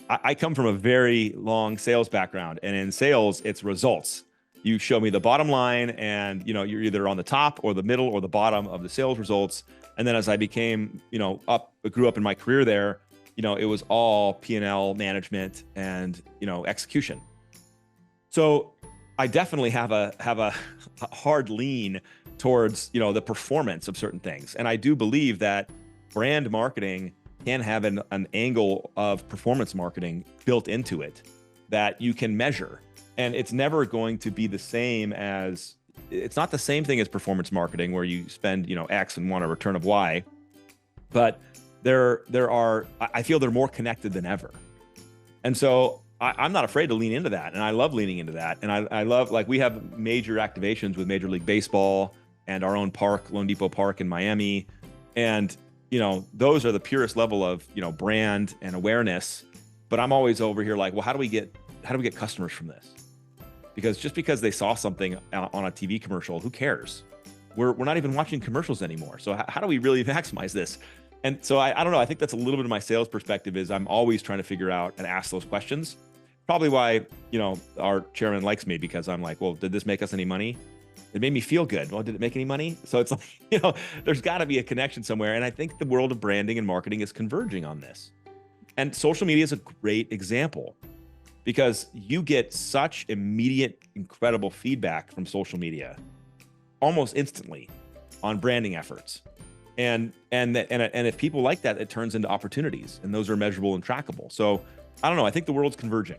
I come from a very long sales background, and in sales, it's results. You show me the bottom line, and you're either on the top or the middle or the bottom of the sales results. And then as I became, grew up in my career there, it was all P&L management and execution. So I definitely have a hard lean towards the performance of certain things, and I do believe that brand marketing can have an angle of performance marketing built into it that you can measure. And it's never going to be the same as, it's not the same thing as performance marketing where you spend, X and want a return of Y, but I feel they're more connected than ever. And so I'm not afraid to lean into that. And I love leaning into that. And I love, like, we have major activations with Major League Baseball and our own park, loanDepot Park in Miami. And those are the purest level of, brand and awareness. But I'm always over here like, well, how do we get customers from this? Because just because they saw something on a TV commercial, who cares? We're not even watching commercials anymore. So how do we really maximize this? And so I don't know. I think that's a little bit of my sales perspective is I'm always trying to figure out and ask those questions. Probably why, our chairman likes me, because I'm like, well, did this make us any money? It made me feel good. Well, did it make any money? So it's like, there's got to be a connection somewhere. And I think the world of branding and marketing is converging on this. And social media is a great example because you get such immediate, incredible feedback from social media almost instantly on branding efforts. And if people like that, it turns into opportunities, and those are measurable and trackable. So I don't know. I think the world's converging.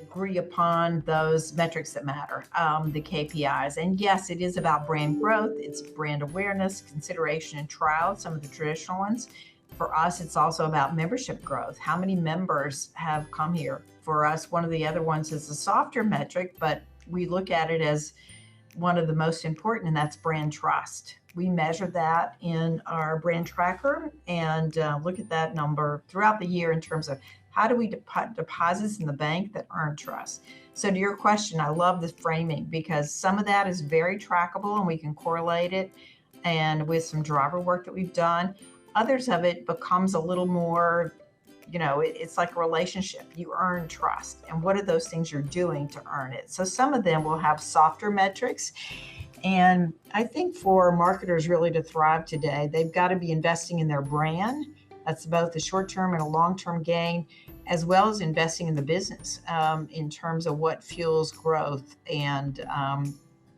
Agree upon those metrics that matter, the KPIs. And yes, it is about brand growth. It's brand awareness, consideration, and trial, some of the traditional ones. For us, it's also about membership growth. How many members have come here? For us, one of the other ones is a softer metric, but we look at it as one of the most important, and that's brand trust. We measure that in our brand tracker and look at that number throughout the year in terms of how do we deposits in the bank that earn trust. So to your question, I love the framing because some of that is very trackable and we can correlate it, and with some driver work that we've done. Others of it becomes a little more, it's like a relationship. You earn trust, and what are those things you're doing to earn it? So some of them will have softer metrics. And I think for marketers really to thrive today, they've got to be investing in their brand. That's both a short-term and a long-term gain, as well as investing in the business in terms of what fuels growth. And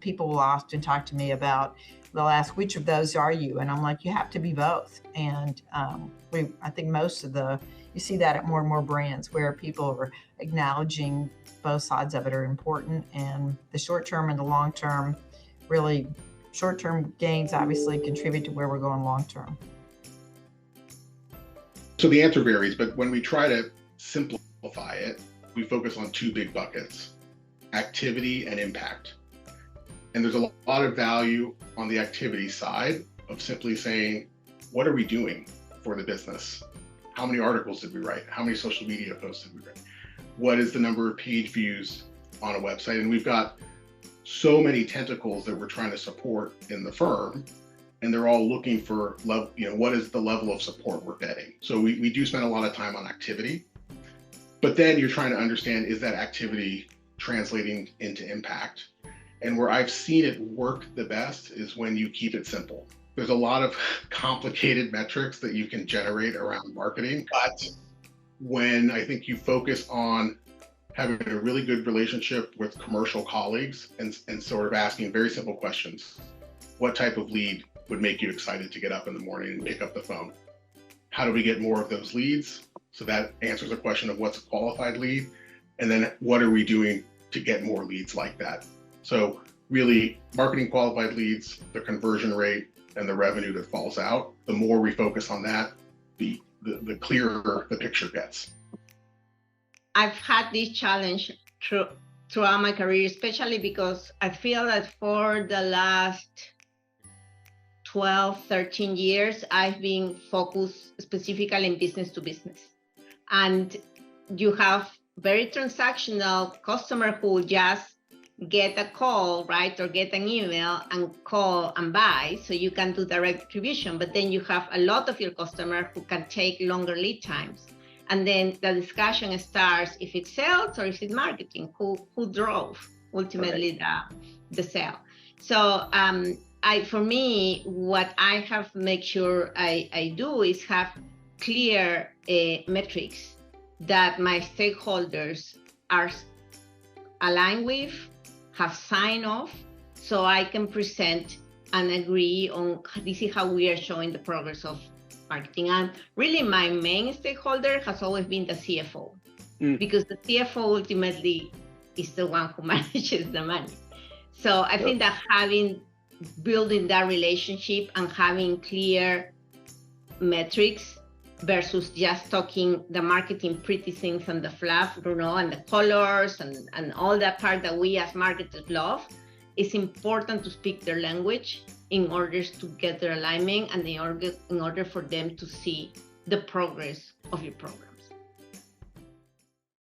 people will often talk to me about, they'll ask, which of those are you? And I'm like, you have to be both. And I think you see that at more and more brands where people are acknowledging both sides of it are important, and the short-term and the long-term. Really, short-term gains obviously contribute to where we're going long-term. So the answer varies, but when we try to simplify it, we focus on two big buckets: activity and impact. And there's a lot of value on the activity side of simply saying, what are we doing for the business? How many articles did we write? How many social media posts did we write? What is the number of page views on a website? And we've got so many tentacles that we're trying to support in the firm, and they're all looking for what is the level of support we're getting. So we do spend a lot of time on activity, but then you're trying to understand, is that activity translating into impact? And where I've seen it work the best is when you keep it simple. There's a lot of complicated metrics that you can generate around marketing, but when I think you focus on having a really good relationship with commercial colleagues and sort of asking very simple questions. What type of lead would make you excited to get up in the morning and pick up the phone? How do we get more of those leads? So that answers the question of what's a qualified lead. And then what are we doing to get more leads like that? So really marketing qualified leads, the conversion rate, and the revenue that falls out, the more we focus on that, the clearer the picture gets. I've had this challenge throughout my career, especially because I feel that for the last 12, 13 years, I've been focused specifically in business to business. And you have very transactional customer who just get a call, right? Or get an email and call and buy, so you can do direct distribution. But then you have a lot of your customers who can take longer lead times. And then the discussion starts if it's sales or if it's marketing, who drove ultimately the sale. So for me, what I have make sure I do is have clear metrics that my stakeholders are aligned with, have signed off, so I can present and agree on this is how we are showing the progress of marketing. And really my main stakeholder has always been the CFO, because the CFO ultimately is the one who manages the money. So I think that building that relationship and having clear metrics versus just talking the marketing pretty things and the fluff, and the colors and all that part that we as marketers love, it's important to speak their language in order to get their alignment and in order for them to see the progress of your programs.